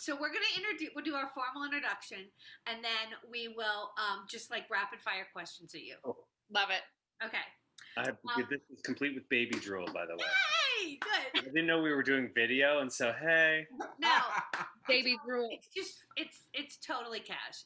So we're gonna we'll do our formal introduction, and then we will just like rapid fire questions at you. Oh, Love it. Okay. this is complete with baby drool, by the way. Hey, good. I didn't know we were doing video, and so hey. No, Baby drool. it's just it's totally cash.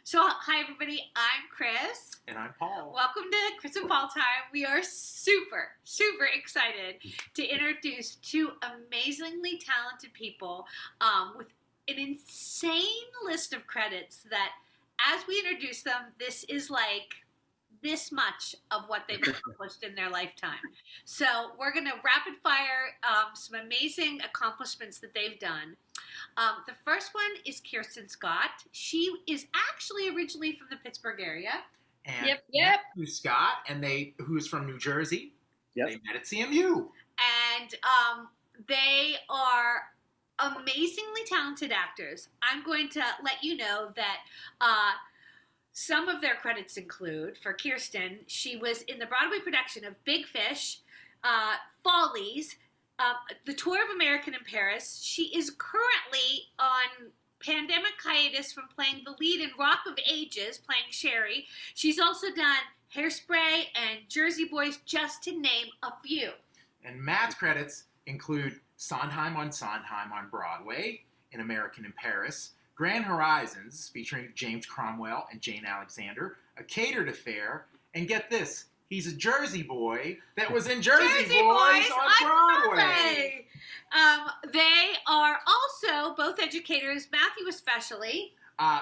So, hi everybody, I'm Chris. And I'm Paul. Welcome to Chris and Paul Time. We are super, super excited to introduce two amazingly talented people with an insane list of credits that, as we introduce them, this is like this much of what they've accomplished in their lifetime. So we're going to rapid fire some amazing accomplishments that they've done. The first one is Kirsten Scott. She is actually originally from the Pittsburgh area. And Yep. Matthew Scott, and who's from New Jersey. Yep. They met at CMU. And they are amazingly talented actors. I'm going to let you know that some of their credits include, for Kirsten, she was in the Broadway production of Big Fish, Follies, the Tour of America in Paris. She is currently on pandemic hiatus from playing the lead in Rock of Ages, playing Sherry. She's also done Hairspray and Jersey Boys, just to name a few. And Matt's credits include Sondheim on Broadway, in American in Paris, Grand Horizons, featuring James Cromwell and Jane Alexander, A Catered Affair, and get this, he's a Jersey boy that was in Jersey Boys on Broadway. They are also both educators, Matthew especially.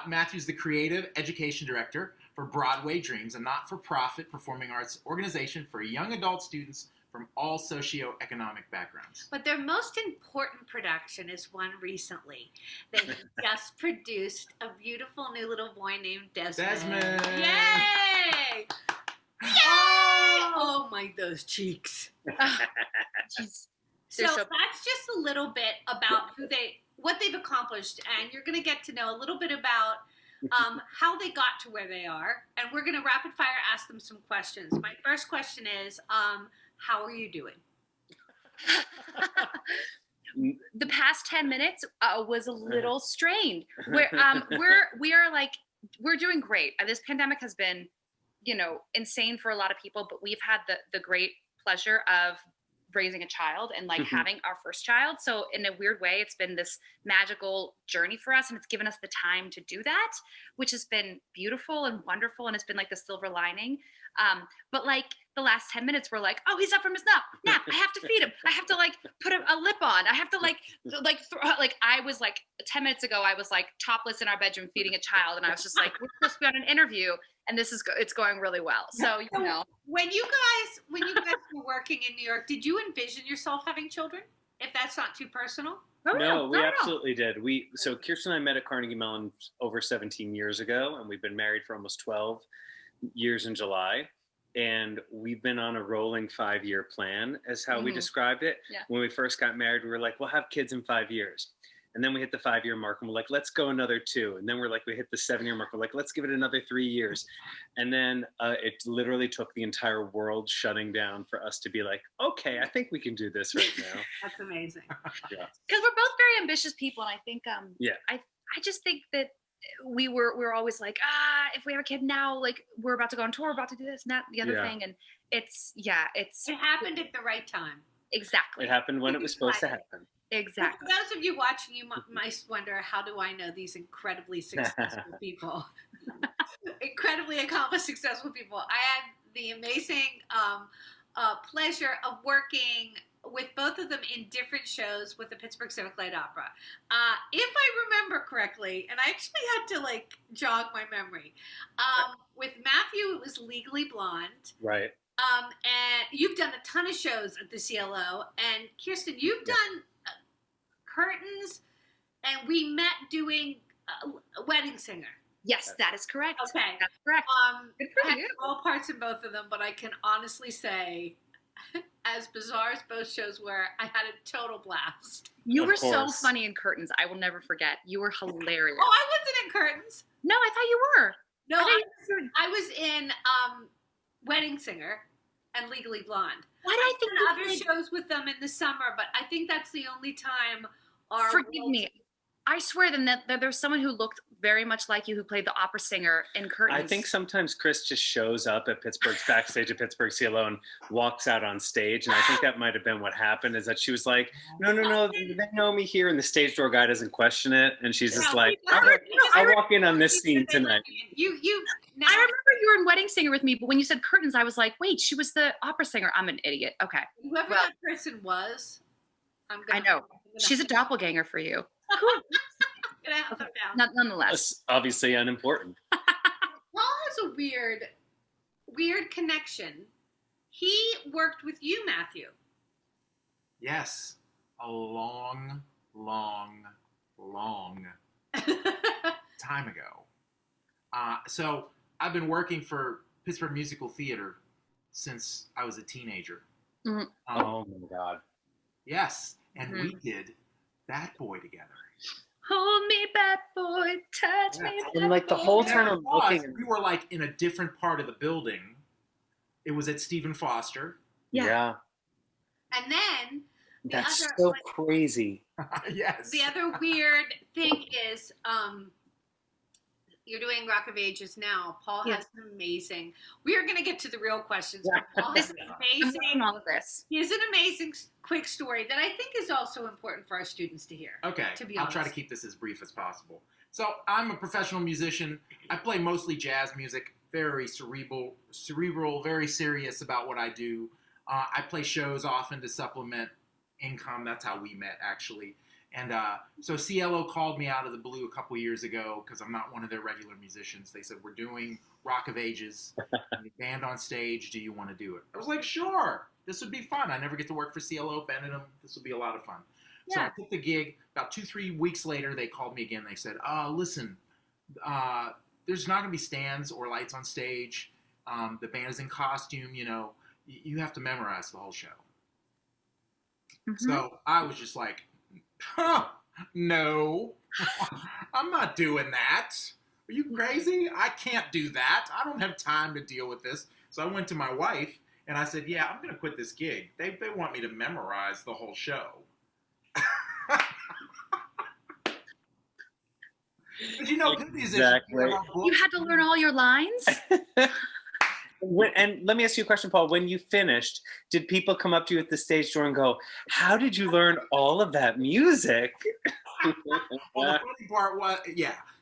Matthew's the creative education director for Broadway Dreams, a not-for-profit performing arts organization for young adult students from all socioeconomic backgrounds. But their most important production is one recently. They just produced a beautiful new little boy named Desmond. Desmond! Yay! Yay! Oh my, those cheeks. Jeez. So that's just a little bit about what they've accomplished, and you're going to get to know a little bit about how they got to where they are, and we're going to rapid fire ask them some questions. My first question is, how are you doing? The past 10 minutes was a little strained. We're doing great. This pandemic has been, insane for a lot of people, but we've had the great pleasure of raising a child and having our first child. So in a weird way, it's been this magical journey for us, and it's given us the time to do that, which has been beautiful and wonderful. And it's been like the silver lining. But the last 10 minutes we're like, oh, he's up from his nap. I have to feed him. I have to put a lip on. I have to I was 10 minutes ago, I was topless in our bedroom feeding a child. And I was just like, we're supposed to be on an interview, and it's going really well. So, When you guys were working in New York, did you envision yourself having children? If that's not too personal? Oh, No, we absolutely did. So Kirsten and I met at Carnegie Mellon over 17 years ago, and we've been married for almost 12 years in July. And we've been on a rolling 5-year plan, as how we described it. Yeah. When we first got married, we were like, we'll have kids in 5 years. And then we hit the 5-year mark, and we're like, let's go another 2. And then we hit the 7-year mark. We're like, let's give it another 3 years. And then it literally took the entire world shutting down for us to be like, okay, I think we can do this right now. That's amazing. Yeah. Because we're both very ambitious people. And I think, Yeah. I just think that we were always like, if we have a kid now, we're about to go on tour, we're about to do this and that, the other thing. And it happened at the right time. Exactly. It happened when it was supposed to happen. Exactly. For those of you watching, you might wonder, how do I know these incredibly successful people? Incredibly accomplished, successful people. I had the amazing pleasure of working with both of them in different shows with the Pittsburgh Civic Light Opera. If I remember correctly, and I actually had to jog my memory, with Matthew, it was Legally Blonde. Right. And you've done a ton of shows at the CLO, and Kirsten, you've done Curtains, and we met doing Wedding Singer. Yes, that is correct. Okay. That's correct. I had all parts in both of them, but I can honestly say as bizarre as both shows were, I had a total blast. You Of were so course. funny in Curtains. I will never forget. You were hilarious. Oh, I wasn't in Curtains. No, I thought you were. No, I thought I was in Wedding Singer and Legally Blonde. Why did I think And you other played- shows with them in the summer, but I think that's the only time our Forgive me. I swear that there's someone who looked very much like you who played the opera singer in Curtains. I think sometimes Chris just shows up at Pittsburgh's backstage at Pittsburgh CLO and walks out on stage. And I think that might have been what happened, is that she was like, no, they know me here. And the stage door guy doesn't question it. And she's just like, I'll walk in on this scene tonight. You now I remember you were in Wedding Singer with me, but when you said Curtains, I was like, wait, she was the opera singer. I'm an idiot. Okay. whoever Well- that person was, I I'm know. She's a doppelganger for you. gonna have them down. Nonetheless. That's obviously unimportant. Paul has a weird connection. He worked with you, Matthew. Yes, a long time ago. So I've been working for Pittsburgh Musical Theater since I was a teenager. Mhm. Oh my God. Yes, and Mhm. we did That Boy together. Hold me, bad boy. Touch me, Yeah. bad And like the boy. whole time I'm Because looking. we were like in a different part of the building. It was at Stephen Foster. Yeah. And then That's other- so like- crazy. Yes. the other weird thing is, you're doing Rock of Ages now. Paul Yeah. has an amazing. We are going to get to the real questions. Yeah. But Paul has an I'm amazing. loving all of this. He has an amazing quick story that I think is also important for our students to hear. Okay, To be I'll try to honest. keep this as brief as possible. So I'm a professional musician. I play mostly jazz music, very cerebral, very serious about what I do. I play shows often to supplement income. That's how we met, actually. And so CLO called me out of the blue a couple years ago because I'm not one of their regular musicians. They said, we're doing Rock of Ages, band on stage. Do you want to do it? I was like, sure. This would be fun. I never get to work for CLO, Benedum. This will be a lot of fun. So I Yeah. took the gig. About 2-3 weeks later, they called me again. They said, listen, there's not going to be stands or lights on stage. The band is in costume. You know, you have to memorize the whole show. Mhm. So I was just like, no, I'm not doing that. Are you crazy? I can't do that. I don't have time to deal with this. So I went to my wife and I said, yeah, I'm going to quit this gig. They want me to memorize the whole show. But you know, good musicians, Exactly. You had to learn all your lines? And let me ask you a question, Paul. When you finished, did people come up to you at the stage door and go, how did you learn all of that music? Well, the funny part was,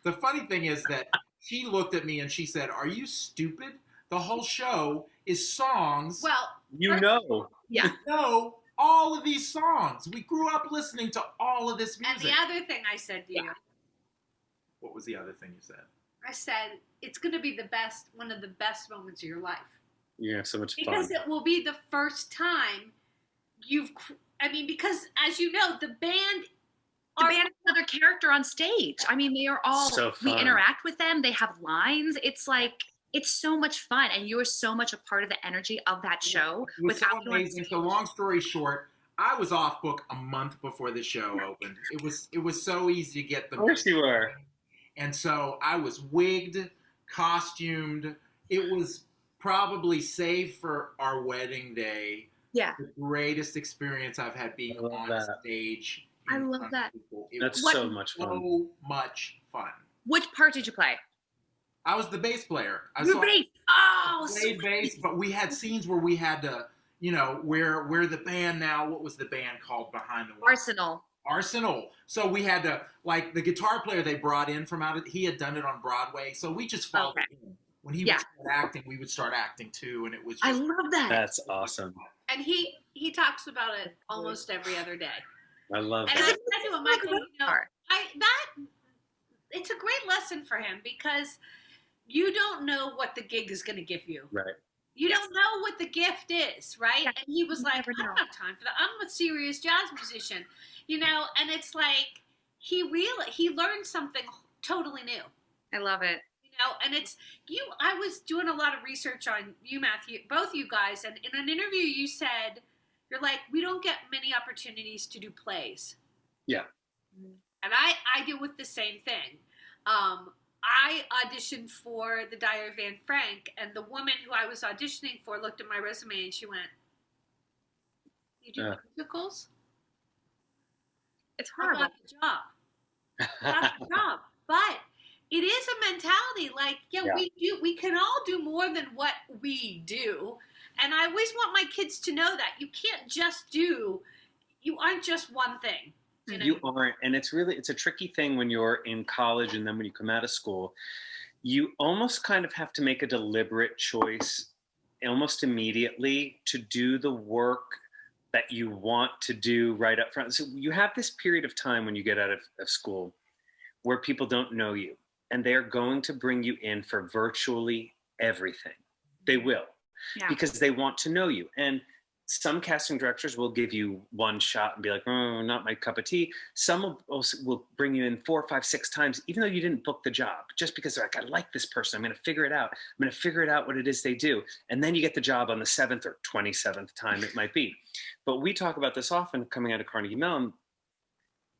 the funny thing is that she looked at me and she said, are you stupid? The whole show is songs. Well, You know. Yeah. know all of these songs. We grew up listening to all of this and music. the other thing I said to you, What was the other thing you said? I said it's going to be one of the best moments of your life. You have so much fun. Because it will be the first time because as you know, the band The band is another character on stage. I mean, they are all, So we fun. interact with them. They have lines. It's like, it's so much fun. And you're so much a part of the energy of that show. It was so without you on amazing. stage. So long story short, I was off book a month before the show opened. It was so easy to get the Of course you were. And so I was wigged, costumed. It was probably, save for our wedding day, Yeah. the greatest experience I've had being I love on that. stage. I in love front of that. people. It That's was so much fun. so much fun. Which part did you play? I was the bass player. I You saw- bass. Oh, played bass, but we had scenes where we had to, where the band now, what was the band called behind the Arsenal. Arsenal. So we had to, like, the guitar player they brought in from he had done it on Broadway. So we just followed Okay. him. When he Yeah. would start acting, we would start acting too. And it was just, I love that. That's awesome. and he talks about it almost every other day. I love And I that. said to him, Michael, it's a great lesson for him because you don't know what the gig is going to give you. Right. You don't know what the gift is, right? Yeah, And he was you like, never I don't know. have time for that. I'm a serious jazz musician, and it's like he learned something totally new. I love it. know, and it's you. I was doing a lot of research on you, Matthew, both you guys, and in an interview you said you're like, we don't get many opportunities to do plays. Yeah. And I deal with the same thing. I auditioned for The Diary of Anne Frank, and the woman who I was auditioning for looked at my resume and she went, "You do musicals? It's How horrible. about the job?" That's the job. But it is a mentality. Like, we can all do more than what we do. And I always want my kids to know that you can't just you aren't just one thing. You know? You aren't. And it's a tricky thing when you're in college and then when you come out of school. You almost kind of have to make a deliberate choice almost immediately to do the work that you want to do right up front. So you have this period of time when you get out of school where people don't know you, and they're going to bring you in for virtually everything. They will, because they want to know you. And some casting directors will give you one shot and be like, "Oh, not my cup of tea." Some will bring you in 4, 5, 6 times, even though you didn't book the job, just because they're like, "I like this person. I'm going to figure it out. I'm going to figure it out what it is they do." And then you get the job on the 7th or 27th time it might be. But we talk about this often coming out of Carnegie Mellon.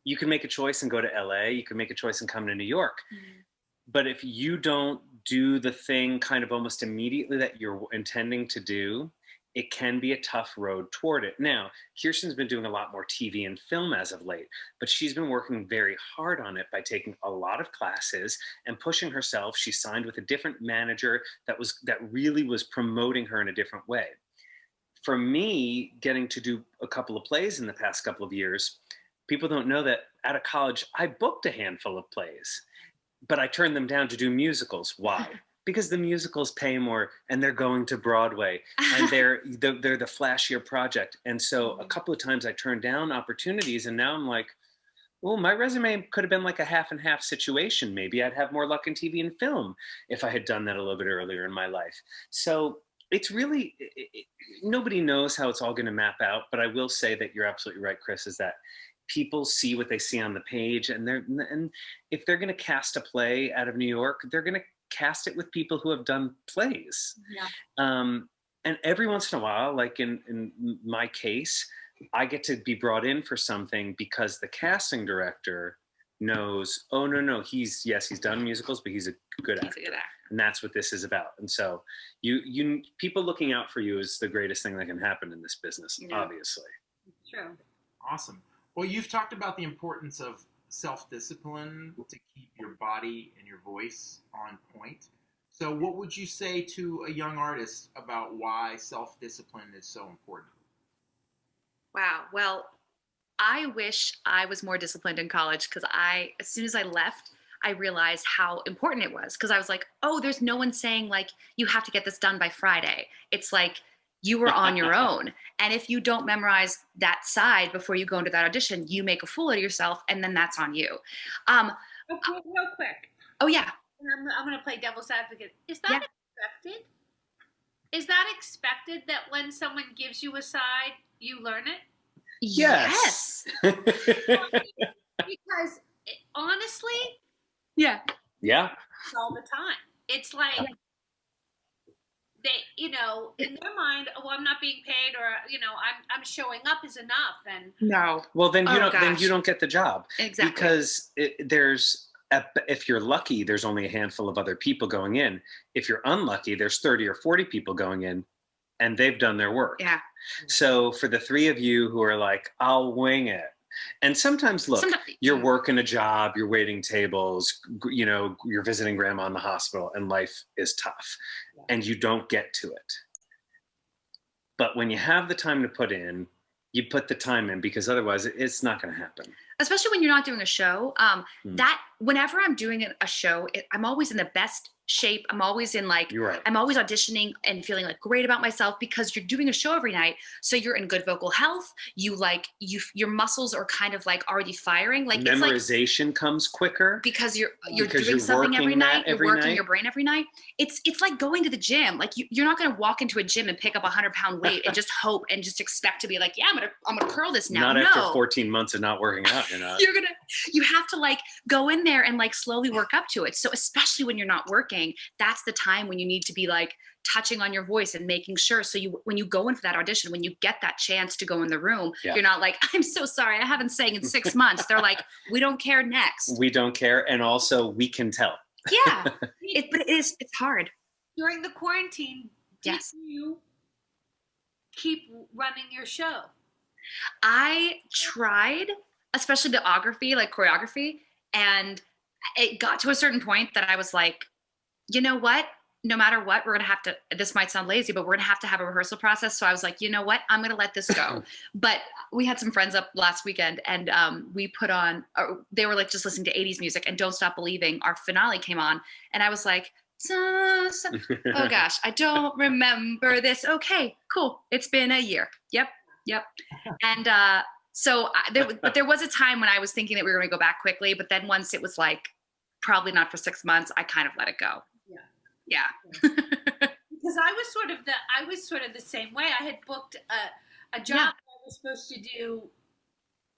You can make a choice and go to LA. You can make a choice and come to New York. Mm-hmm. But if you don't do the thing kind of almost immediately that you're intending to do, it can be a tough road toward it. Now, Kirsten's been doing a lot more TV and film as of late, but she's been working very hard on it by taking a lot of classes and pushing herself. She signed with a different manager that really was promoting her in a different way. For me, getting to do a couple of plays in the past couple of years, people don't know that out of college, I booked a handful of plays, but I turned them down to do musicals. Why? Because the musicals pay more, and they're going to Broadway, and they're the flashier project. And so a couple of times I turned down opportunities, and now I'm like, well, my resume could have been like a half and half situation. Maybe I'd have more luck in TV and film if I had done that a little bit earlier in my life. So it's really, nobody knows how it's all going to map out, but I will say that you're absolutely right, Chris, is that people see what they see on the page, and if they're going to cast a play out of New York, they're going to cast it with people who have done plays. And every once in a while, like in my case, I get to be brought in for something because the casting director knows, oh no, he's done musicals, but he's a good actor. And that's what this is about. And so you people looking out for you is the greatest thing that can happen in this business, obviously. True. Awesome. Well, you've talked about the importance of self-discipline to keep your body and your voice on point. So what would you say to a young artist about why self-discipline is so important? Wow. Well, I wish I was more disciplined in college, because as soon as I left, I realized how important it was, because I was like, oh, there's no one saying like, you have to get this done by Friday. It's like, you were on your own. And if you don't memorize that side before you go into that audition, you make a fool of yourself, and then that's on you. Real quick. Oh, yeah. I'm going to play devil's advocate. Is that expected? Is that expected that when someone gives you a side, you learn it? Yes. Because honestly, yeah, it's all the time. It's like they, in their mind, oh, I'm not being paid, or I'm showing up is enough. And no, well, then you don't get the job. Exactly, because if you're lucky, there's only a handful of other people going in. If you're unlucky, there's 30 or 40 people going in, and they've done their work. Yeah. So for the three of you who are like, I'll wing it. And sometimes you're working a job, you're waiting tables, you're visiting grandma in the hospital, and life is tough, and you don't get to it. But when you have the time to put in, you put the time in, because otherwise it's not going to happen. Especially when you're not doing a show. That whenever I'm doing a show, I'm always in the best shape. I'm always in I'm always auditioning and feeling like great about myself, because you're doing a show every night. So you're in good vocal health. Your muscles are kind of like already firing. Like memorization comes quicker because you're doing something every night. You're working your brain every night. It's like going to the gym. Like you're not going to walk into a gym and pick up 100-pound weight and just hope and just expect to be like, yeah, I'm gonna curl this now. Not after 14 months of not working out. You have to go in there there and like slowly work up to it. So especially when you're not working, that's the time when you need to be like touching on your voice and making sure. So when you go in for that audition, when you get that chance to go in the room, you're not like, I'm so sorry, I haven't sang in 6 months. They're like, we don't care next. We don't care. And also we can tell. Yeah, but it's hard. During the quarantine, did you keep running your show? I tried, especially like choreography. And it got to a certain point that I was like, you know what? No matter what, we're going to have to, this might sound lazy, but we're going to have a rehearsal process. So I was like, you know what? I'm going to let this go. But we had some friends up last weekend and we put on, they were like just listening to 80s music, and Don't Stop Believing, our finale came on. And I was like, oh gosh, I don't remember this. Okay, cool. It's been a year. Yep. And but there was a time when I was thinking that we were going to go back quickly. But then once it was like, probably not for 6 months, I kind of let it go. Yeah. Because I was sort of the same way. I had booked a job I was supposed to do.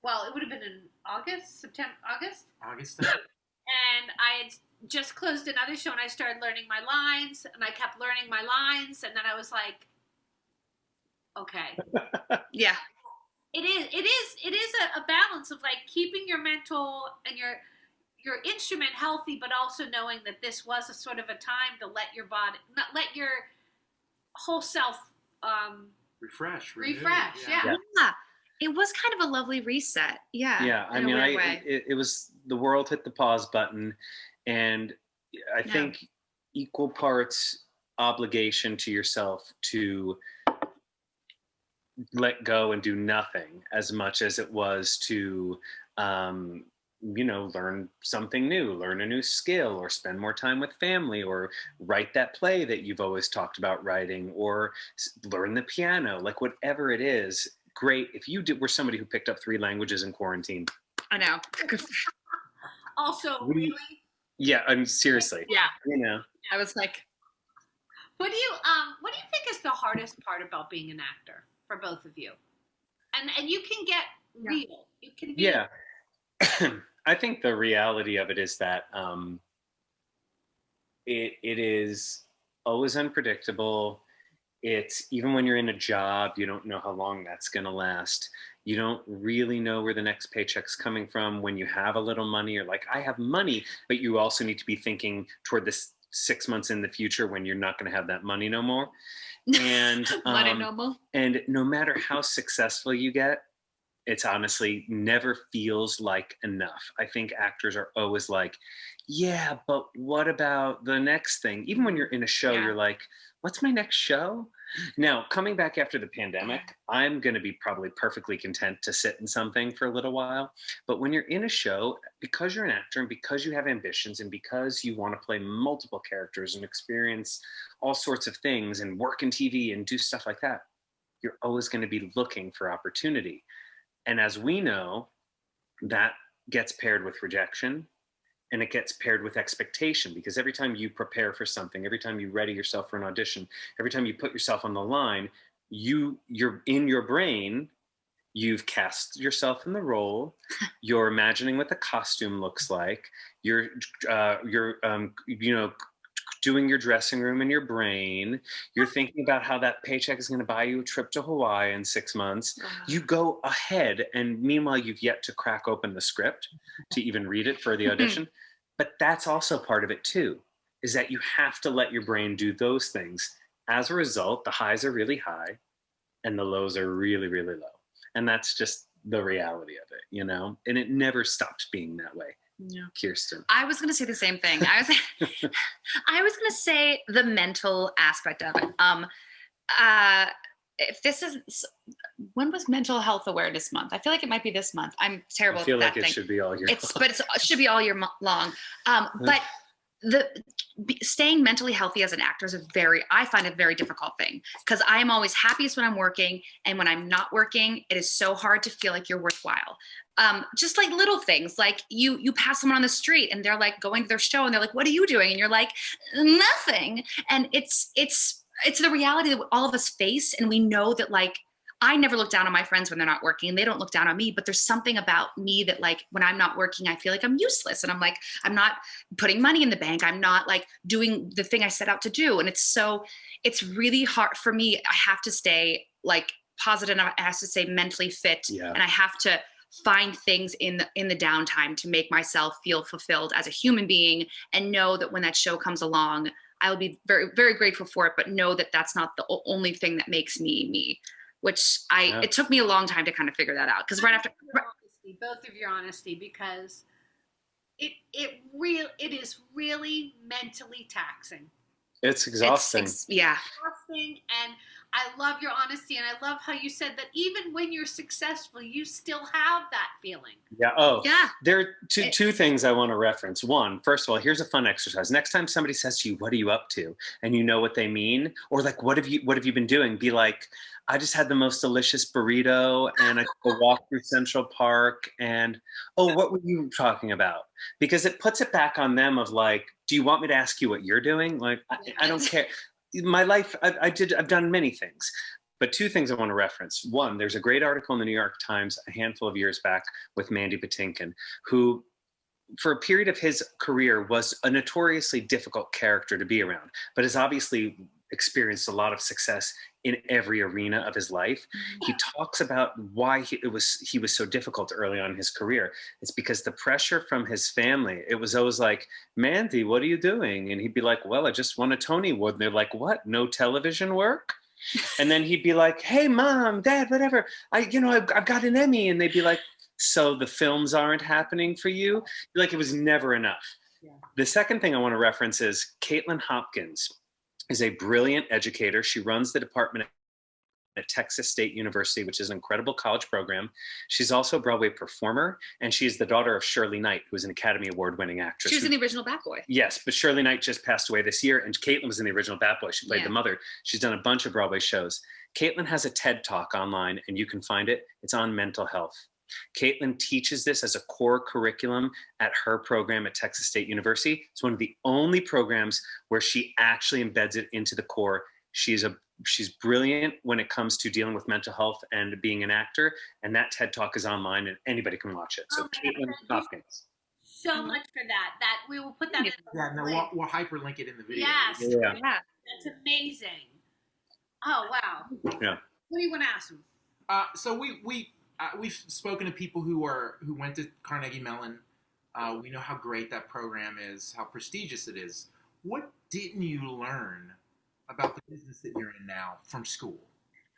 Well, it would have been in August. And I had just closed another show, and I started learning my lines, and I kept learning my lines, and then I was like, okay. Yeah. It is a balance of like keeping your mental and your instrument healthy, but also knowing that this was a sort of a time to let your body, not let your whole self refresh. Yeah. It was kind of a lovely reset. Yeah. I mean, it was, the world hit the pause button, and I think equal parts obligation to yourself to let go and do nothing, as much as it was to learn something new, learn a new skill, or spend more time with family, or write that play that you've always talked about writing, or learn the piano, like whatever it is. Great. If you were somebody who picked up 3 languages in quarantine. I know. Also, really? Yeah, I'm seriously. Yeah. I was like, what do you think is the hardest part about being an actor for both of you? And you can get real. You can be I think the reality of it is that it is always unpredictable. It's, even when you're in a job, you don't know how long that's going to last. You don't really know where the next paycheck's coming from. When you have a little money, you're like, I have money, but you also need to be thinking toward this 6 months in the future when you're not going to have that money no more. And and no matter how successful you get, it's honestly never feels like enough. I think actors are always like, yeah, but what about the next thing? Even when you're in a show, you're like, what's my next show? Now, coming back after the pandemic, I'm going to be probably perfectly content to sit in something for a little while. But when you're in a show, because you're an actor and because you have ambitions and because you want to play multiple characters and experience all sorts of things and work in TV and do stuff like that, you're always going to be looking for opportunity. And as we know, that gets paired with rejection, and it gets paired with expectation, because every time you prepare for something, every time you ready yourself for an audition, every time you put yourself on the line, you're in your brain, you've cast yourself in the role, you're imagining what the costume looks like, you're doing your dressing room in your brain. You're thinking about how that paycheck is going to buy you a trip to Hawaii in 6 months. You go ahead, and meanwhile, you've yet to crack open the script to even read it for the audition. But that's also part of it too, is that you have to let your brain do those things. As a result, the highs are really high and the lows are really, really low. And that's just the reality of it, and it never stops being that way. Yeah. Kirsten. I was going to say the same thing. I was going to say the mental aspect of it. If this is, when was Mental Health Awareness Month? I feel like it might be this month. I'm terrible at that thing. I feel like it should be all year long. But it should be all year long. But staying mentally healthy as an actor is I find a very difficult thing, because I am always happiest when I'm working, and when I'm not working, it is so hard to feel like you're worthwhile. Just like little things, like you pass someone on the street and they're like going to their show and they're like, what are you doing? And you're like, nothing. And it's the reality that all of us face. And we know that, like, I never look down on my friends when they're not working, and they don't look down on me, but there's something about me that like when I'm not working, I feel like I'm useless. And I'm like, I'm not putting money in the bank. I'm not like doing the thing I set out to do. And it's really hard for me. I have to stay like positive. I have to stay mentally fit. Yeah. And I have to find things in the downtime to make myself feel fulfilled as a human being, and know that when that show comes along, I will be very, very grateful for it, but know that that's not the only thing that makes me me. Which it took me a long time to kind of figure that out, because right after both of your honesty, because it is really mentally taxing. It's exhausting. Yeah. Exhausting, and I love your honesty, and I love how you said that even when you're successful, you still have that feeling. Yeah. Oh, yeah. There are two things I want to reference. One, first of all, here's a fun exercise. Next time somebody says to you, "What are you up to?" and you know what they mean, or like, "What have you been doing?" Be like, "I just had the most delicious burrito, and I took a walk through Central Park." And, "Oh, what were you talking about?" Because it puts it back on them of like, "Do you want me to ask you what you're doing?" Like, I don't care. My life, I've done many things. But two things I want to reference. One, there's a great article in the New York Times a handful of years back with Mandy Patinkin, who for a period of his career was a notoriously difficult character to be around, but has obviously experienced a lot of success in every arena of his life. He talks about why he was so difficult early on in his career. It's because the pressure from his family, it was always like, "Mandy, what are you doing?" And he'd be like, "Well, I just won a Tony Award." And they're like, "What? No television work?" And then he'd be like, "Hey, Mom, Dad, whatever. I've got an Emmy." And they'd be like, "So the films aren't happening for you?" Like, it was never enough. Yeah. The second thing I want to reference is Caitlin Hopkins is a brilliant educator. She runs the department at Texas State University, which is an incredible college program. She's also a Broadway performer, and she's the daughter of Shirley Knight, who is an Academy Award-winning actress. She was in the original Bat Boy. Yes, but Shirley Knight just passed away this year, and Caitlin was in the original Bat Boy. She played the mother. She's done a bunch of Broadway shows. Caitlin has a TED Talk online, and you can find it. It's on mental health. Caitlin teaches this as a core curriculum at her program at Texas State University. It's one of the only programs where she actually embeds it into the core. She's brilliant when it comes to dealing with mental health and being an actor. And that TED Talk is online and anybody can watch it. So Caitlin Hopkins. So much for that. That we will put that in. Yeah, no, we'll hyperlink it in the video. Yes. Yeah. That's amazing. Oh wow. Yeah. What do you want to ask them? So we've spoken to people who went to Carnegie Mellon. We know how great that program is, how prestigious it is. What didn't you learn about the business that you're in now from school?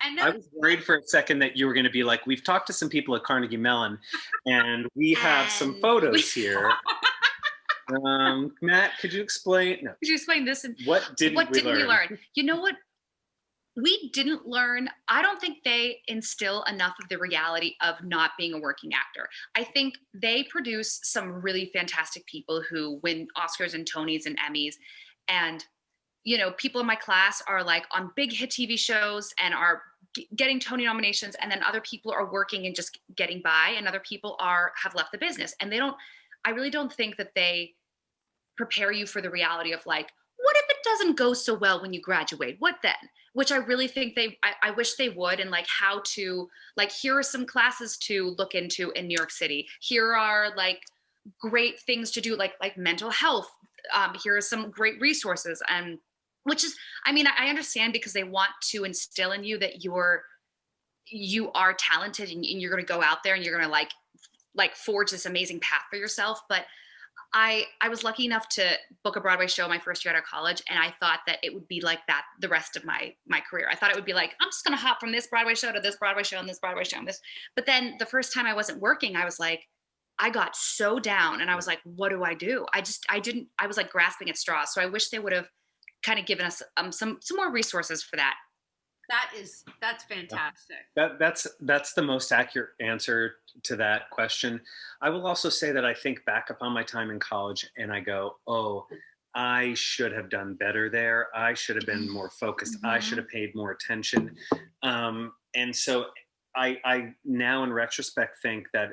I was worried for a second that you were going to be like, "We've talked to some people at Carnegie Mellon, and we have some photos here." Matt, could you explain? No. Could you explain this? What didn't we learn? You know what? We didn't learn. I don't think they instill enough of the reality of not being a working actor. I think they produce some really fantastic people who win Oscars and Tonys and Emmys. And, people in my class are like on big hit TV shows and are getting Tony nominations. And then other people are working and just getting by. And other people have left the business. And I really don't think that they prepare you for the reality of like, what if it doesn't go so well when you graduate? What then? Which I really think I wish they would. And like how to, like, here are some classes to look into in New York City. Here are like great things to do, like mental health. Here are some great resources. And which is, I understand because they want to instill in you that you are talented and you're going to go out there and you're going to like forge this amazing path for yourself. But I was lucky enough to book a Broadway show my first year out of college, and I thought that it would be like that the rest of my career. I thought it would be like, I'm just going to hop from this Broadway show to this Broadway show and this Broadway show and this. But then the first time I wasn't working, I was like, I got so down, and I was like, what do I do? I was like grasping at straws. So I wish they would have kind of given us some more resources for that. That's fantastic. That's the most accurate answer to that question. I will also say that I think back upon my time in college and I go, "Oh, I should have done better there. I should have been more focused. I should have paid more attention." And so I now in retrospect think that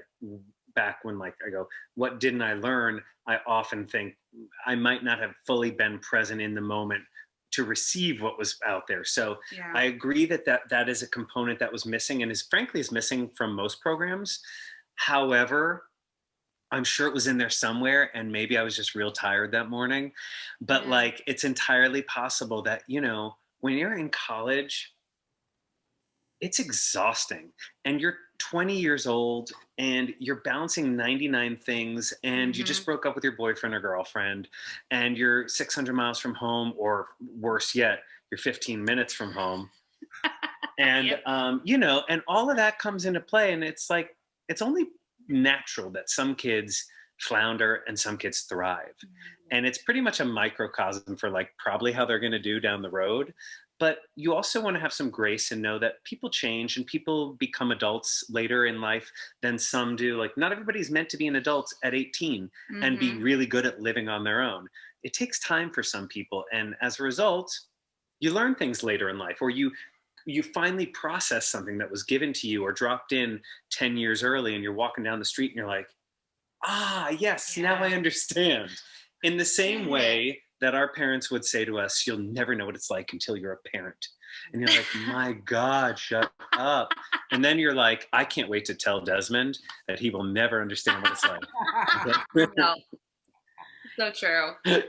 back when I go, what didn't I learn? I often think I might not have fully been present in the moment to receive what was out there. So Yeah. I agree that is a component that was missing, and is frankly missing from most programs. However, I'm sure it was in there somewhere, and maybe I was just real tired that morning. But Yeah. like, it's entirely possible that, when you're in college, it's exhausting, and you're 20 years old and you're balancing 99 things, and you just broke up with your boyfriend or girlfriend, and you're 600 miles from home, or worse yet, you're 15 minutes from home. And, Yep. And all of that comes into play. And it's like, it's only natural that some kids flounder and some kids thrive. And it's pretty much a microcosm for like probably how they're going to do down the road. But you also want to have some grace and know that people change and people become adults later in life than some do. Like, not everybody's meant to be an adult at 18 and be really good at living on their own. It takes time for some people. And as a result, you learn things later in life, or you finally process something that was given to you or dropped in 10 years early, and you're walking down the street and you're like, yes, now I understand. In the same way that our parents would say to us, you'll never know what it's like until you're a parent. And you're like, my God, shut up. And then you're like, I can't wait to tell Desmond that he will never understand what it's like. No. So true. You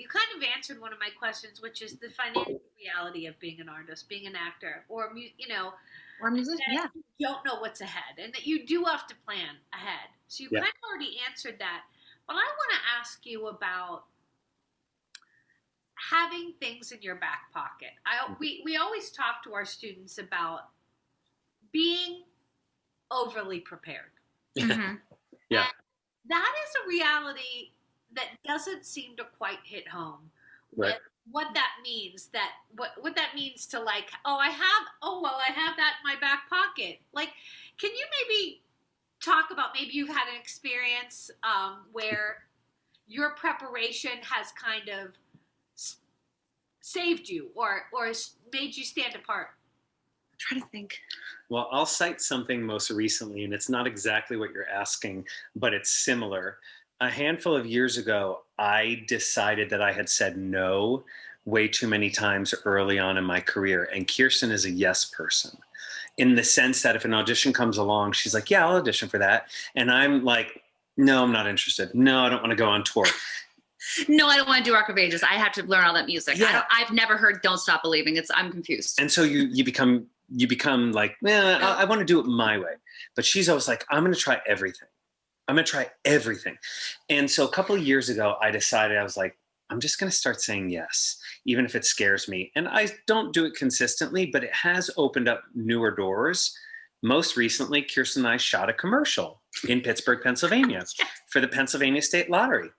kind of answered one of my questions, which is the financial reality of being an artist, being an actor, or, Or musician, yeah. you don't know what's ahead, and that you do have to plan ahead. So you kind of already answered that. But I want to ask you about having things in your back pocket. We always talk to our students about being overly prepared. Mm-hmm. Yeah. And that is a reality that doesn't seem to quite hit home with what that means. What that means to like, I have that in my back pocket. Like, can you maybe talk about, maybe you've had an experience where your preparation has kind of saved you or made you stand apart? I'm trying to think. Well, I'll cite something most recently, and it's not exactly what you're asking, but it's similar. A handful of years ago, I decided that I had said no way too many times early on in my career. And Kirsten is a yes person, in the sense that if an audition comes along, she's like, yeah, I'll audition for that. And I'm like, no, I'm not interested. No, I don't want to go on tour. No, I don't want to do Rock of Ages. I have to learn all that music. Yeah. I've never heard Don't Stop Believing. I'm confused. And so you become like, I want to do it my way. But she's always like, I'm going to try everything. I'm going to try everything. And so a couple of years ago, I decided, I was like, I'm just going to start saying yes, even if it scares me. And I don't do it consistently, but it has opened up newer doors. Most recently, Kirsten and I shot a commercial in Pittsburgh, Pennsylvania for the Pennsylvania State Lottery.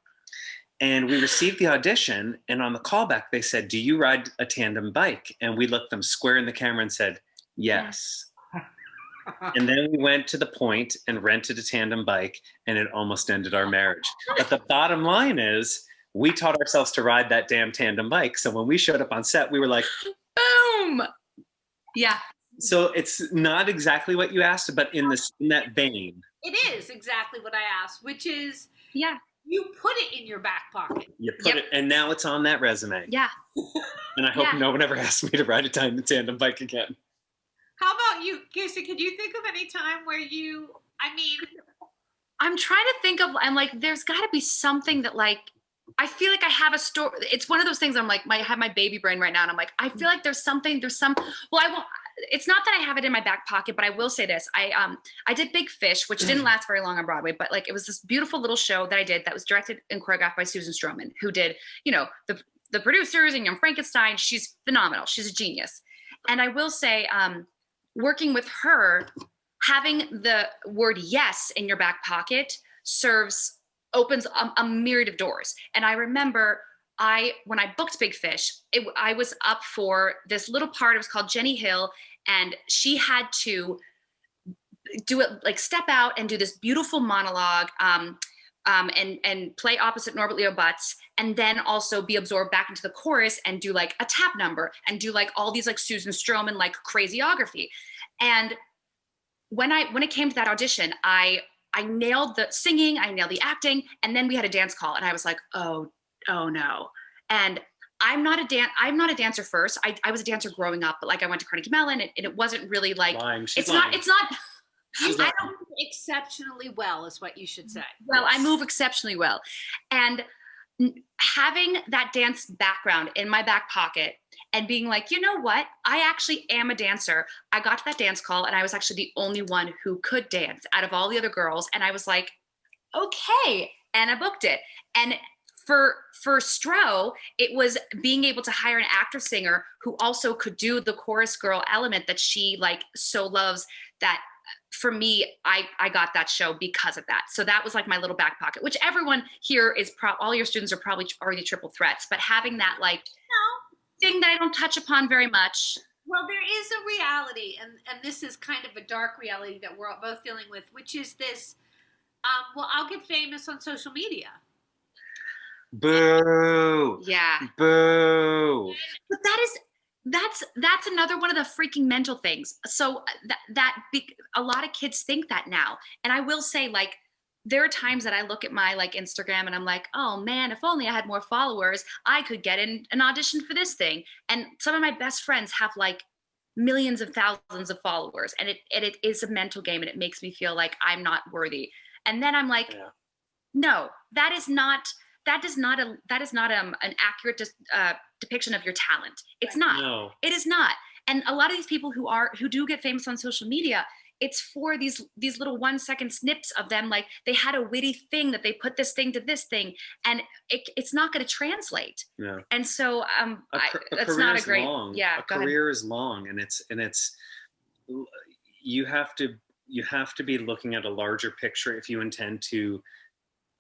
And we received the audition, and on the callback, they said, do you ride a tandem bike? And we looked them square in the camera and said, yes. And then we went to the point and rented a tandem bike, and it almost ended our marriage. But the bottom line is, we taught ourselves to ride that damn tandem bike. So when we showed up on set, we were like, boom. Yeah. So it's not exactly what you asked, but in that vein. It is exactly what I asked, which is, you put it in your back pocket. You put it, and now it's on that resume. Yeah. And I hope no one ever asks me to ride a tandem bike again. How about you, Kirsten? Can you think of any time where I'm trying to think of, I'm like, there's got to be something that, like, I feel like I have a story. It's one of those things I'm like, I have my baby brain right now, and I'm like, I feel like there's some, well, I won't, it's not that I have it in my back pocket, but I will say this. I did Big Fish, which didn't last very long on Broadway, but like, it was this beautiful little show that I did that was directed and choreographed by Susan Stroman, who did, the producers and Young Frankenstein. She's phenomenal. She's a genius. And I will say, working with her, having the word yes in your back pocket opens a myriad of doors. And I remember when I booked Big Fish, I was up for this little part. It was called Jenny Hill, and she had to do it, like, step out and do this beautiful monologue, and play opposite Norbert Leo Butz, and then also be absorbed back into the chorus and do like a tap number and do like all these like Susan Stroman like crazyography. And when it came to that audition, I nailed the singing, I nailed the acting, and then we had a dance call, and I was like, oh no. And I'm not a dancer first. I was a dancer growing up, but like I went to Carnegie Mellon, and it wasn't really like it's not. You move exceptionally well, is what you should say. Well, yes. I move exceptionally well, and having that dance background in my back pocket and being like, you know what? I actually am a dancer. I got to that dance call, and I was actually the only one who could dance out of all the other girls, and I was like, okay, and I booked it. And for Stro, it was being able to hire an actor singer who also could do the chorus girl element that she like so loves. That for me, I got that show because of that. So that was like my little back pocket, which everyone here is all your students are probably already triple threats, but having that like thing that I don't touch upon very much. Well, there is a reality, and this is kind of a dark reality that we're both dealing with, which is this, well, I'll get famous on social media. Boo. Yeah. Boo. But that's another one of the freaking mental things. So a lot of kids think that now. And I will say, like, there are times that I look at my like Instagram and I'm like, oh man, if only I had more followers, I could get in an audition for this thing. And some of my best friends have like millions of thousands of followers, and it is a mental game, and it makes me feel like I'm not worthy. And then I'm like, no, that is not an accurate depiction of your talent. It's not. No. It is not. And a lot of these people who do get famous on social media, it's for these little 1 second snips of them, like they had a witty thing that they put this thing to this thing, and it's not going to translate. No. And so that's not a great. Long. Yeah. A career is long, and it's you have to be looking at a larger picture if you intend to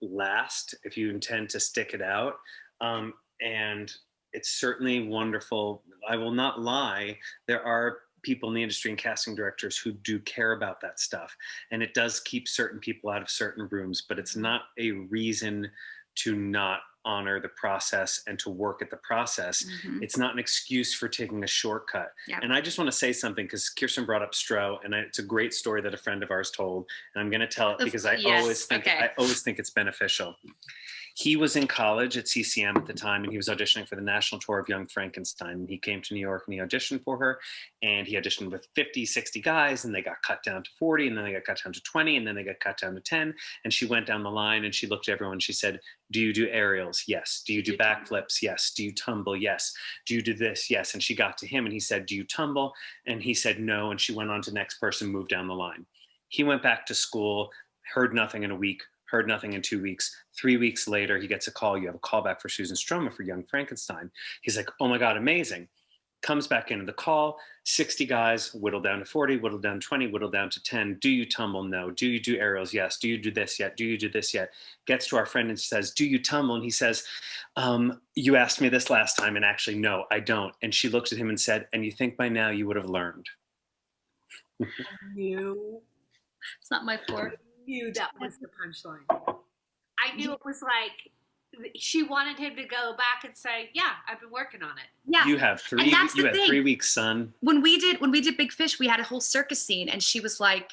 last, if you intend to stick it out. And it's certainly wonderful. I will not lie. There are people in the industry and casting directors who do care about that stuff. And it does keep certain people out of certain rooms, but it's not a reason to not honor the process and to work at the process. Mm-hmm. It's not an excuse for taking a shortcut. Yep. And I just want to say something, because Kirsten brought up Stro, and it's a great story that a friend of ours told, and I'm going to tell it because I always think it's beneficial. He was in college at CCM at the time, and he was auditioning for the national tour of Young Frankenstein. He came to New York and he auditioned for her, and he auditioned with 50, 60 guys, and they got cut down to 40, and then they got cut down to 20, and then they got cut down to 10. And she went down the line and she looked at everyone and she said, do you do aerials? Yes. Do you do backflips? Yes. Do you tumble? Yes. Do you do this? Yes. And she got to him and he said, do you tumble? And he said, no. And she went on to the next person, moved down the line. He went back to school, heard nothing in a week, heard nothing in 2 weeks. 3 weeks later, he gets a call. You have a call back for Susan Stroman for Young Frankenstein. He's like, oh my God, amazing. Comes back into the call, 60 guys, whittled down to 40, whittled down to 20, whittled down to 10. Do you tumble? No. Do you do aerials? Yes. Do you do this yet? Do you do this yet? Gets to our friend and says, do you tumble? And he says, you asked me this last time, and actually, no, I don't. And she looked at him and said, and you think by now you would have learned. You. It's not my fault. Knew that was the punchline. I knew it was like she wanted him to go back and say, yeah, I've been working on it. Yeah. You have 3 weeks, son. When we did Big Fish, we had a whole circus scene, and she was like,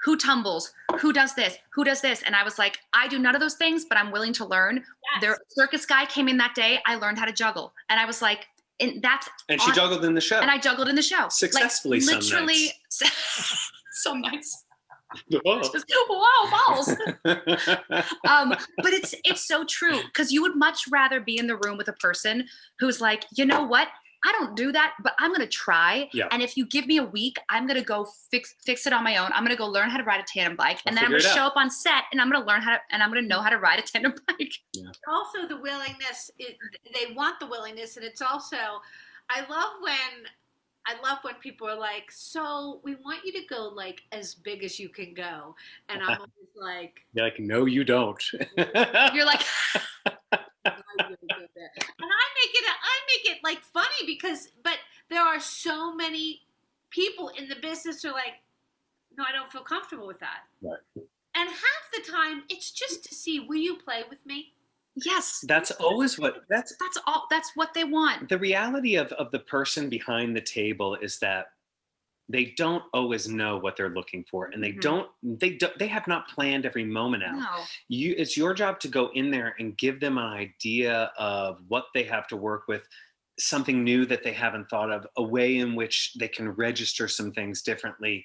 who tumbles? Who does this? Who does this? And I was like, I do none of those things, but I'm willing to learn. Yes. Their circus guy came in that day. I learned how to juggle. And I was like, and she juggled in the show. And I juggled in the show. Successfully, like, literally, some nights. So nice. Just, wow, balls. But it's so true, because you would much rather be in the room with a person who's like, you know what? I don't do that, but I'm going to try. Yeah. And if you give me a week, I'm going to go fix it on my own. I'm going to go learn how to ride a tandem bike. And then I'm going to show up on set, and I'm going to learn I'm going to know how to ride a tandem bike. Yeah. Also the willingness, they want the willingness. And it's also, I love when people are like, so we want you to go like as big as you can go. And I'm always like, you're like, no, you don't. You're like, and I make it like funny but there are so many people in the business who are like, no, I don't feel comfortable with that. Right. And half the time it's just to see, will you play with me? Yes. That's always that's what they want. The reality of the person behind the table is that they don't always know what they're looking for, and they have not planned every moment out. No. It's your job to go in there and give them an idea of what they have to work with, something new that they haven't thought of, a way in which they can register some things differently.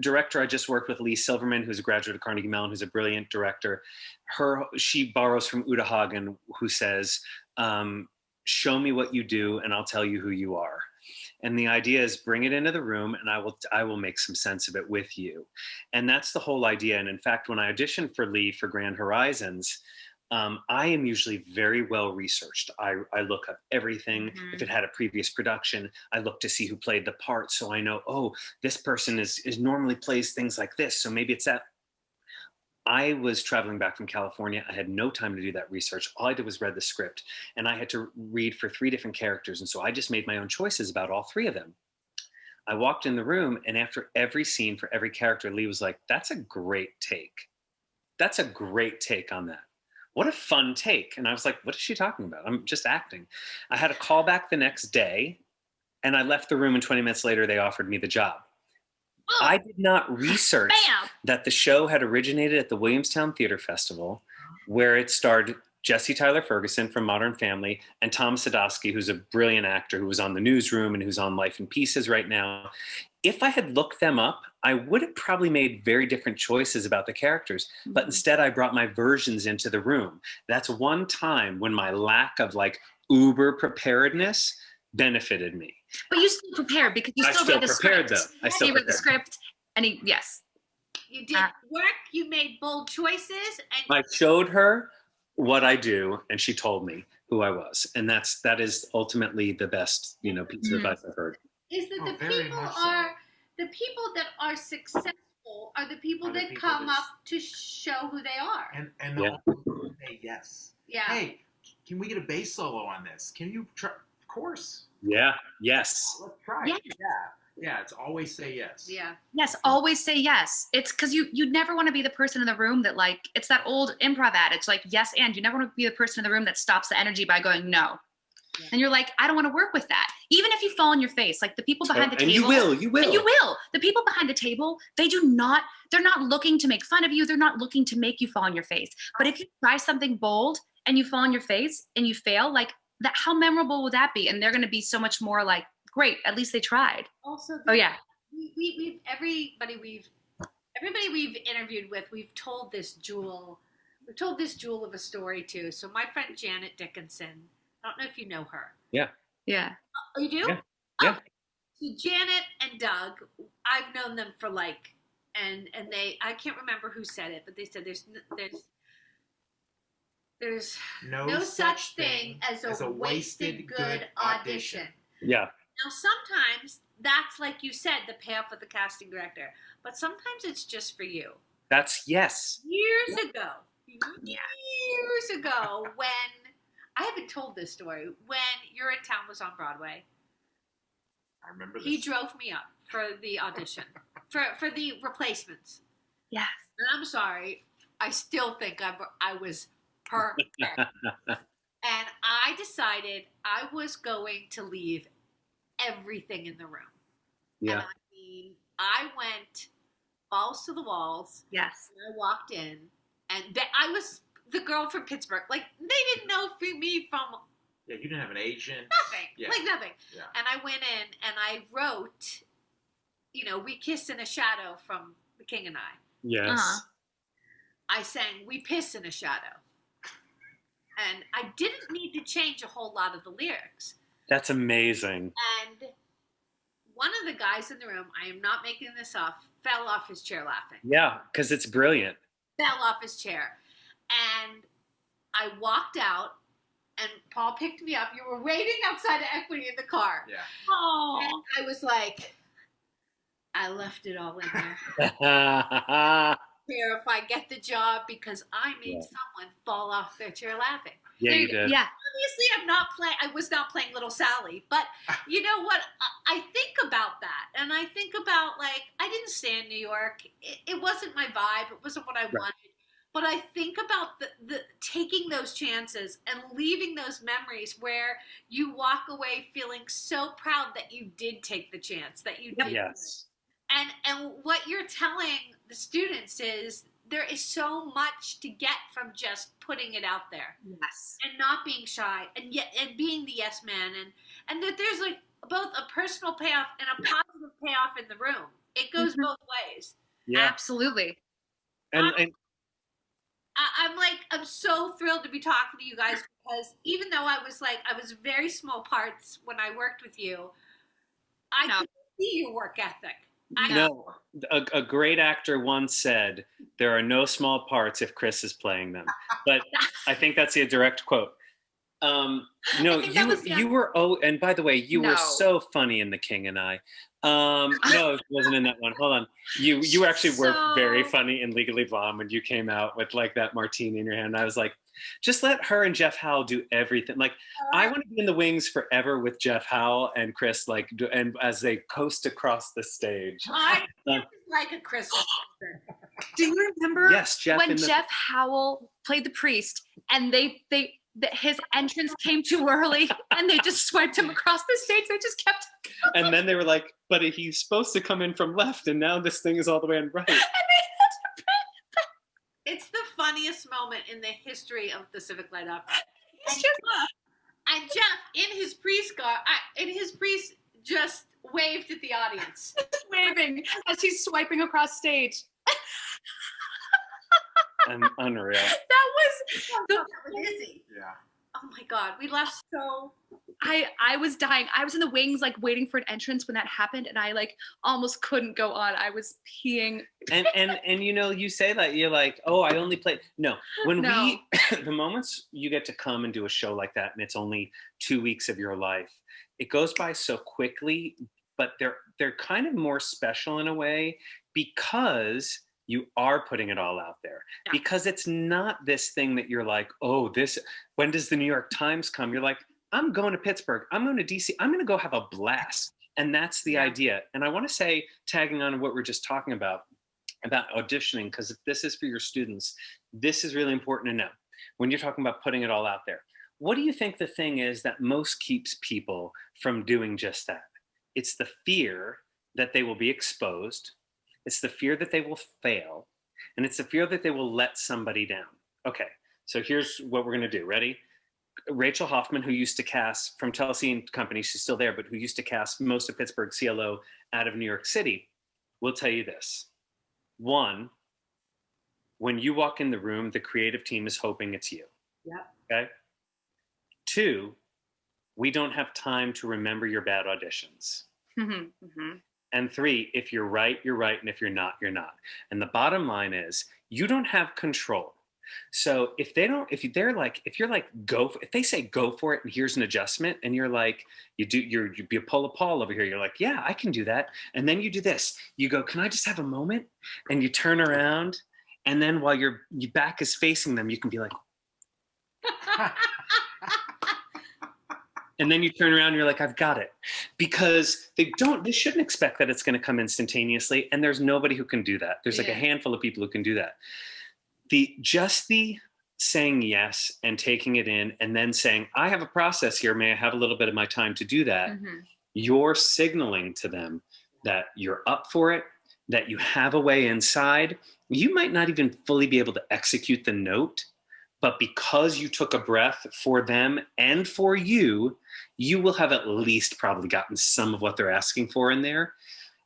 Director I just worked with, Lee Silverman, who's a graduate of Carnegie Mellon, who's a brilliant director. She borrows from Uta Hagen, who says, show me what you do and I'll tell you who you are. And the idea is bring it into the room and I will make some sense of it with you. And that's the whole idea. And in fact, when I auditioned for Lee for Grand Horizons, I am usually very well researched. I look up everything. If it had a previous production, I look to see who played the part. So I know, oh, this person is normally plays things like this. So maybe it's that. I was traveling back from California. I had no time to do that research. All I did was read the script, and I had to read for 3 different characters. And so I just made my own choices about all 3 of them. I walked in the room, and after every scene for every character, Lee was like, that's a great take. That's a great take on that. What a fun take. And I was like, what is she talking about? I'm just acting. I had a call back the next day, and I left the room, and 20 minutes later, they offered me the job. I did not research that the show had originated at the Williamstown Theater Festival, where it starred Jesse Tyler Ferguson from Modern Family and Tom Sadowski, who's a brilliant actor who was on The Newsroom and who's on Life in Pieces right now. If I had looked them up, I would have probably made very different choices about the characters, but instead I brought my versions into the room. That's one time when my lack of uber preparedness benefited me. But you still prepared because you still read the script. I still read the script, and yes. You did work. You made bold choices, and I showed her what I do, and she told me who I was, and that is ultimately the best piece of advice I've heard. Is that the people that are successful are the people that come up to show who they are, and they'll say yes. Yeah. Hey, can we get a bass solo on this? Can you try? Of course. Yeah. Yes. Let's try it. Yeah. It's always say yes. Yeah. Yes. Always say yes. It's because you never want to be the person in the room that it's that old improv adage, yes, and you never want to be the person in the room that stops the energy by going no. Yeah. And you're like, I don't want to work with that. Even if you fall on your face, the people behind the table. And you will. And you will. The people behind the table, they're not looking to make fun of you. They're not looking to make you fall on your face. But if you try something bold and you fall on your face and you fail, that, how memorable would that be? And they're going to be so much more great. At least they tried. Also, we've everybody we've interviewed with, we've told this jewel of a story too. So my friend Janet Dickinson, I don't know if you know her. Yeah. Yeah. Oh, you do? Yeah. So Janet and Doug, I've known them for and they, I can't remember who said it, but they said there's no such thing as a wasted good audition. Yeah. Now, sometimes that's, like you said, the payoff of the casting director. But sometimes it's just for you. That's yes. Years ago, when, I haven't told this story, when You're in Town was on Broadway. I remember this. He drove me up for the audition, for the replacements. Yes. And I'm sorry, I still think I was perfect. And I decided I was going to leave everything in the room. Yeah. And I went balls to the walls. Yes. And I walked in, and I was the girl from Pittsburgh. They didn't know me from... Yeah, you didn't have an agent. Nothing. Yeah. Nothing. Yeah. And I went in, and I wrote, We Kiss in a Shadow from The King and I. Yes. Uh-huh. I sang We Piss in a Shadow. And I didn't need to change a whole lot of the lyrics. That's amazing. And one of the guys in the room, I am not making this up, fell off his chair laughing. Yeah, because it's brilliant. Fell off his chair. And I walked out, and Paul picked me up. You were waiting outside of Equity in the car. Yeah. Oh. And I was like, I left it all in there. Here if I get the job because I made someone fall off their chair laughing. Yeah, you did. Yeah. Obviously, I was not playing Little Sally, but you know what? I think about that, and I think about I didn't stay in New York. It wasn't my vibe. It wasn't what I wanted. But I think about the taking those chances and leaving those memories where you walk away feeling so proud that you did take the chance, that you did. Yes. And what you're telling the students is there is so much to get from just putting it out there. Yes. And not being shy and being the yes man, and that there's like both a personal payoff and a positive payoff in the room. It goes both ways. Yeah. Absolutely. And I'm so thrilled to be talking to you guys, because even though I was very small parts when I worked with you, I could see your work ethic. A great actor once said, "There are no small parts if Chris is playing them." But I think that's a direct quote. No, you were. Oh, and by the way, you were so funny in The King and I. No, it wasn't in that one. Hold on. You actually were very funny in Legally Blonde when you came out with like that martini in your hand. And I was like, just let her and Jeff Howell do everything. Like, I want to be in the wings forever with Jeff Howell and Chris, like, and as they coast across the stage. I like a Christmas concert. Do you remember Jeff when Jeff Howell played the priest and his entrance came too early and they just swiped him across the stage? They just kept going. And then they were like, but he's supposed to come in from left, and now this thing is all the way on right. It's the funniest moment in the history of the Civic Light Opera. And Jeff, in his priest just waved at the audience. Waving as he's swiping across stage. Unreal. That was Lizzie. Yeah. Oh my God, we laughed so. I was dying. I was in the wings, like waiting for an entrance when that happened, and I like almost couldn't go on. I was peeing. And you know, you say that you're like, oh, I only played. No, the moments you get to come and do a show like that, and it's only 2 weeks of your life, it goes by so quickly. But they're kind of more special in a way because you are putting it all out there. Yeah. Because it's not this thing that you're like, oh, when does the New York Times come? You're like, I'm going to Pittsburgh. I'm going to DC. I'm going to go have a blast. And that's the idea. And I want to say, tagging on what we're just talking about auditioning, because if this is for your students, this is really important to know when you're talking about putting it all out there. What do you think the thing is that most keeps people from doing just that? It's the fear that they will be exposed. It's the fear that they will fail. And it's the fear that they will let somebody down. Okay, so here's what we're going to do. Ready? Rachel Hoffman, who used to cast from Telescene Company, she's still there, but who used to cast most of Pittsburgh CLO out of New York City, will tell you this. One, when you walk in the room, the creative team is hoping it's you. Yep. Okay? Two, we don't have time to remember your bad auditions. And three, if you're right, you're right. And if you're not, you're not. And the bottom line is you don't have control. So if they say go for it and here's an adjustment, and you're like, you pull a Paul over here, you're like, yeah, I can do that. And then you do this, you go, can I just have a moment? And you turn around, and then while your back is facing them, you can be like, and then you turn around and you're like, I've got it. Because they shouldn't expect that it's going to come instantaneously. And there's nobody who can do that. There's like a handful of people who can do that. The saying yes and taking it in and then saying, I have a process here. May I have a little bit of my time to do that? You're signaling to them that you're up for it, that you have a way inside. You might not even fully be able to execute the note, but because you took a breath for them and for you, you will have at least probably gotten some of what they're asking for in there.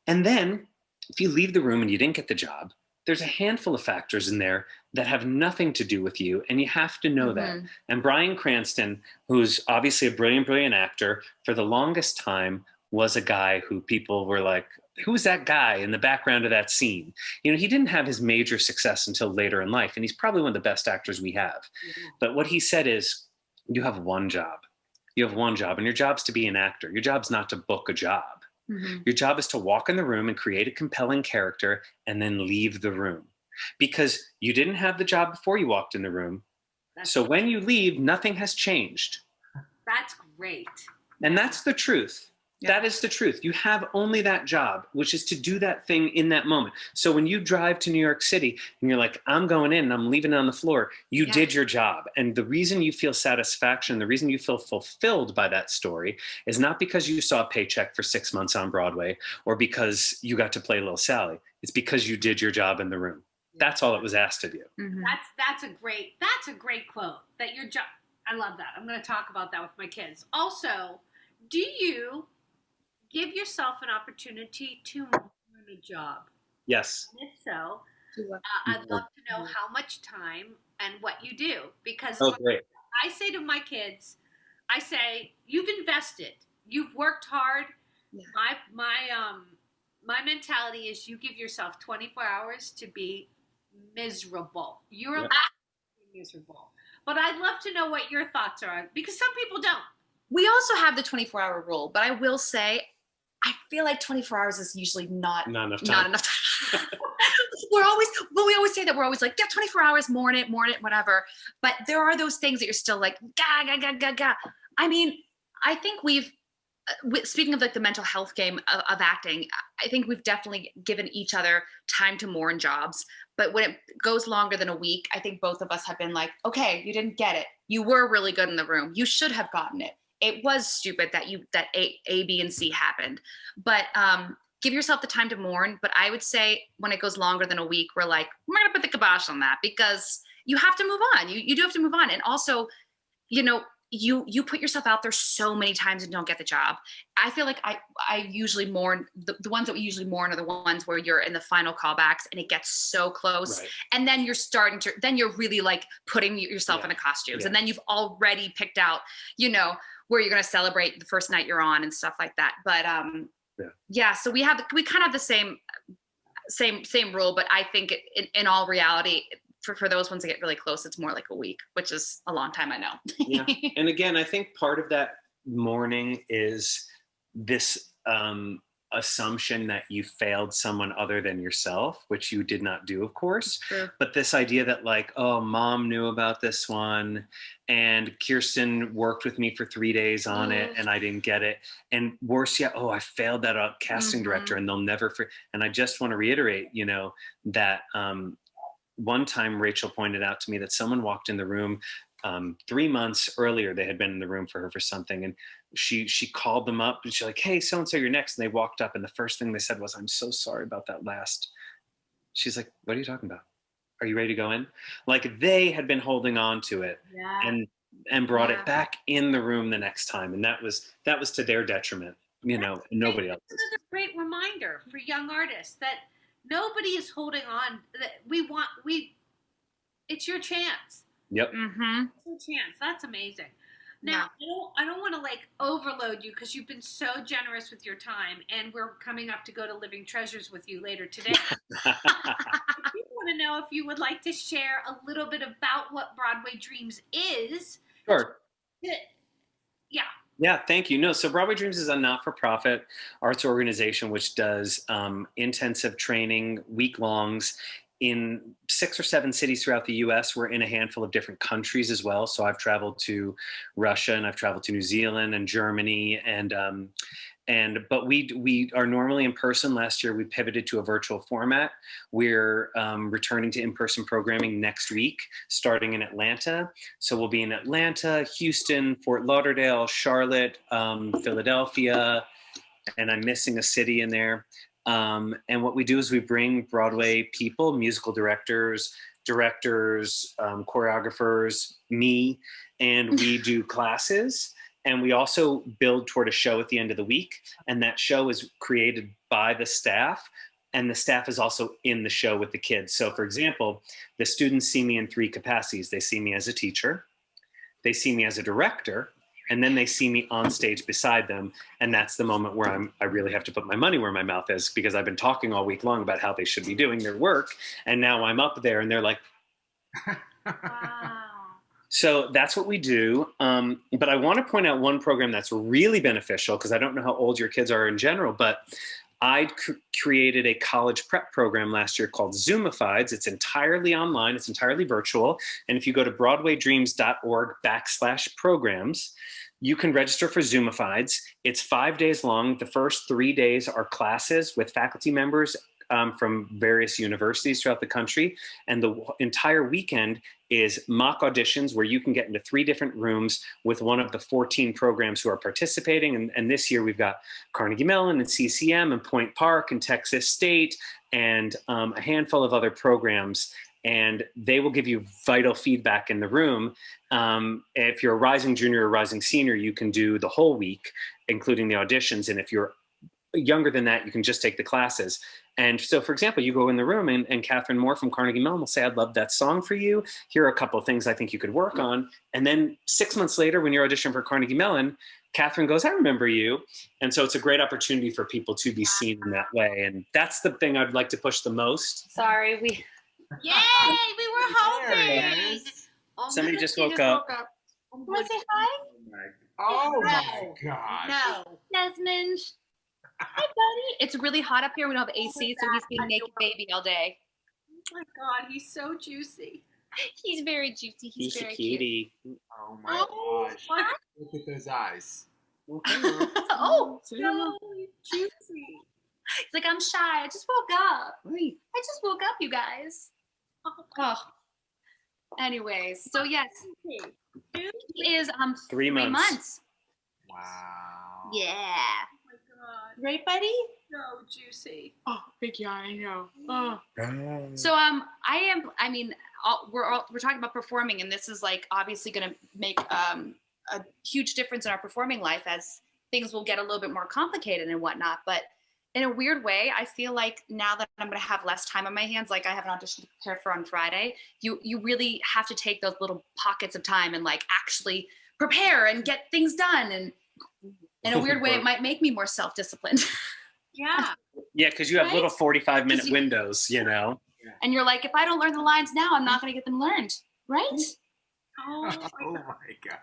And then if you leave the room and you didn't get the job, there's a handful of factors in there that have nothing to do with you, and you have to know that. And Bryan Cranston, who's obviously a brilliant, brilliant actor, for the longest time was a guy who people were like, who's that guy in the background of that scene? You know, he didn't have his major success until later in life, and he's probably one of the best actors we have. But what he said is, you have one job. You have one job, and your job's to be an actor. Your job's not to book a job. Your job is to walk in the room and create a compelling character and then leave the room. Because you didn't have the job before you walked in the room. So when you leave, nothing has changed. That's great. And that's the truth. That is the truth. You have only that job, which is to do that thing in that moment. So when you drive to New York City and you're like, I'm going in and I'm leaving it on the floor, you did your job. And the reason you feel satisfaction, the reason you feel fulfilled by that story is not because you saw a paycheck for 6 months on Broadway or because you got to play Little Sally. It's because you did your job in the room. That's all it was asked of you. Mm-hmm. That's a great quote. That your job. I love that. I'm going to talk about that with my kids. Also, do you give yourself an opportunity to learn a job? Yes. And if so, I'd love to know how much time and what you do. Because great. I say to my kids, I say, you've invested. You've worked hard. Yeah. My mentality is you give yourself 24 hours to be miserable. You're allowed to be miserable. But I'd love to know what your thoughts are, because some people don't. We also have the 24-hour rule, but I will say, I feel like 24 hours is usually not enough time. we always say that we're always like, yeah, 24 hours, mourn it, whatever. But there are those things that you're still like, ga. I mean, I think speaking of like the mental health game of acting, I think we've definitely given each other time to mourn jobs. But when it goes longer than a week, I think both of us have been like, okay, you didn't get it. You were really good in the room. You should have gotten it. It was stupid that A, B, and C happened. But give yourself the time to mourn. But I would say when it goes longer than a week, we're like, we're going to put the kibosh on that because you have to move on. You do have to move on. And also, you put yourself out there so many times and don't get the job. I feel like I usually mourn, the ones that we usually mourn are the ones where you're in the final callbacks and it gets so close. Right. And then then you're really like putting yourself in the costumes. And then you've already picked out, where you're going to celebrate the first night you're on and stuff like that. But so we kind of have the same rule, but I think in all reality, for those ones that get really close, it's more like a week, which is a long time, I know. Yeah. And again, I think part of that mourning is this assumption that you failed someone other than yourself, which you did not do, of course. True. But this idea that like, oh, mom knew about this one and Kirsten worked with me for 3 days on it and I didn't get it. And worse yet, I failed that casting director and they'll never and I just want to reiterate, that one time Rachel pointed out to me that someone walked in the room 3 months earlier. They had been in the room for her for something. And she called them up and she's like, hey, so-and-so, you're next. And they walked up and the first thing they said was, I'm so sorry about that last. She's like, what are you talking about? Are you ready to go in? Like they had been holding on to it and brought it back in the room the next time. And that was to their detriment, nobody else. This is a great reminder for young artists that nobody is holding on. That it's your chance. Yep. Mm-hmm. It's your chance. That's amazing. Now, I don't want to like overload you because you've been so generous with your time, and we're coming up to go to Living Treasures with you later today. I want to know if you would like to share a little bit about what Broadway Dreams is. Sure. Yeah. Yeah, thank you. No, so Broadway Dreams is a not-for-profit arts organization which does intensive training, week-longs, in 6 or 7 cities throughout the U.S. We're in a handful of different countries as well. So I've traveled to Russia and I've traveled to New Zealand and Germany but we are normally in person. Last year we pivoted to a virtual format. We're returning to in-person programming next week, starting in Atlanta. So we'll be in Atlanta, Houston, Fort Lauderdale, Charlotte, Philadelphia, and I'm missing a city in there. And what we do is we bring Broadway people, musical directors, choreographers, me, and we do classes. And we also build toward a show at the end of the week. And that show is created by the staff. And the staff is also in the show with the kids. So for example, the students see me in 3 capacities. They see me as a teacher, they see me as a director, and then they see me on stage beside them. And that's the moment where I really have to put my money where my mouth is, because I've been talking all week long about how they should be doing their work. And now I'm up there and they're like, wow. So that's what we do. But I want to point out one program that's really beneficial, because I don't know how old your kids are in general, but I created a college prep program last year called Zoomifieds. It's entirely online. It's entirely virtual. And if you go to broadwaydreams.org/programs, you can register for Zoomifieds. It's 5 days long. The first 3 days are classes with faculty members from various universities throughout the country. And the entire weekend is mock auditions where you can get into 3 different rooms with one of the 14 programs who are participating. And this year we've got Carnegie Mellon and CCM and Point Park and Texas State and a handful of other programs. And they will give you vital feedback in the room. If you're a rising junior or rising senior, you can do the whole week, including the auditions. And if you're younger than that, you can just take the classes. And so, for example, you go in the room and Catherine Moore from Carnegie Mellon will say, I'd love that song for you. Here are a couple of things I think you could work on. And then 6 months later, when you're auditioning for Carnegie Mellon, Catherine goes, I remember you. And so it's a great opportunity for people to be seen in that way. And that's the thing I'd like to push the most. Sorry, Yay! We were hoping. Somebody just woke up. Want to say hi? Oh my God. No. Desmond. Hi, buddy. It's really hot up here. We don't have AC, so he's being naked baby all day. Oh my God, he's so juicy. He's very juicy. He's He's a very cute. cutie. Oh my gosh. What? Look at those eyes. Oh, So juicy. he's like, I'm shy. I just woke up. I just woke up, you guys. Oh. Anyways, so yes, he is 3 months. 3 months. Wow. Yeah. Oh my God. Right, buddy? So juicy. Oh, big yawn, I know. Oh. Oh. So we're talking about performing, and this is like obviously going to make a huge difference in our performing life as things will get a little bit more complicated and whatnot. But in a weird way, I feel like now that I'm going to have less time on my hands, like I have an audition to prepare for on Friday, you really have to take those little pockets of time and like actually prepare and get things done. And in a weird way, it might make me more self-disciplined. Yeah. Yeah, because you have Right? little 45-minute windows, you know. And you're like, if I don't learn the lines now, I'm not going to get them learned. Right? Oh my Oh God. my gosh.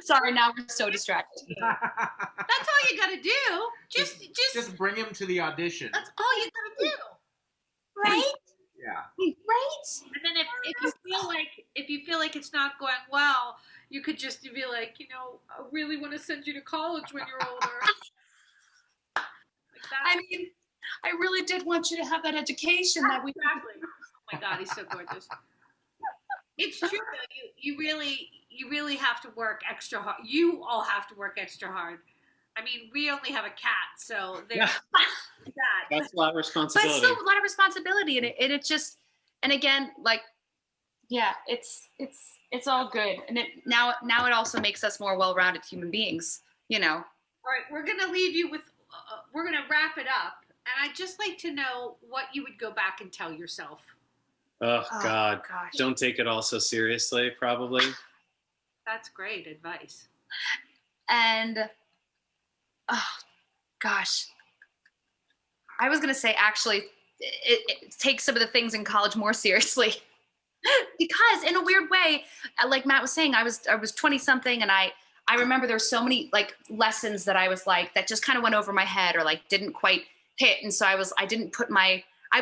Sorry, now we're so distracted. That's all you gotta do. Just bring him to the audition. That's all you gotta do. Right? Yeah. Right? And then if you feel like it's not going well, you could just be like, I really want to send you to college when you're older. Like that. I mean, I really did want you to have that education that we. Exactly. Oh my God, he's so gorgeous. It's true though. You really have to work extra hard. You all have to work extra hard. I mean, we only have a cat, so there's that. That's a lot of But responsibility. it's still a lot of responsibility, and it just, and again, like, yeah, it's all good, and it now it also makes us more well-rounded human beings, you know. All right, we're gonna leave you with. We're gonna wrap it up, and I'd just like to know what you would go back and tell yourself. Oh, God. Gosh. Don't take it all so seriously, probably. That's great advice. And, oh, gosh. I was going to say, actually, it takes some of the things in college more seriously. Because in a weird way, like Matt was saying, I was 20-something, and I remember there were so many, like, lessons that I was like, that just kind of went over my head or, like, didn't quite hit. And so I was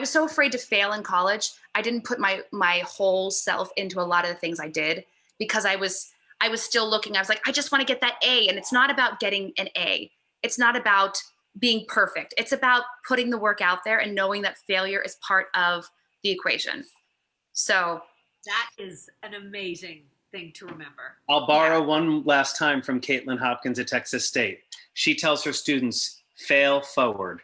so afraid to fail in college. I didn't put my whole self into a lot of the things I did because I was still looking. I was like, I just want to get that A. And it's not about getting an A. It's not about being perfect. It's about putting the work out there and knowing that failure is part of the equation. So that is an amazing thing to remember. I'll borrow one last time from Caitlin Hopkins at Texas State. She tells her students, fail forward.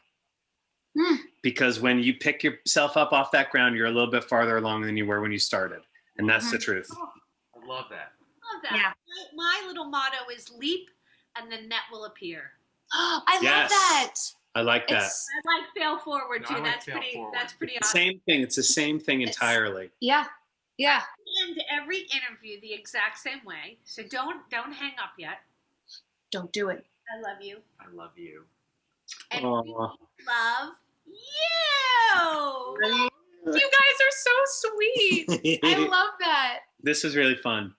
Because when you pick yourself up off that ground, you're a little bit farther along than you were when you started. And that's the truth. I love that. Love that. Yeah. My little motto is leap and the net will appear. I Yes. love that. I like that. I like fail forward No, too. I like That's fail pretty. forward. That's pretty The awesome. same thing. It's the same thing entirely. Yeah. Yeah. And every interview the exact same way. So don't hang up yet. Don't do it. I love you. I love you. And Aw. we love you. You guys are so sweet. I love that. This was really fun.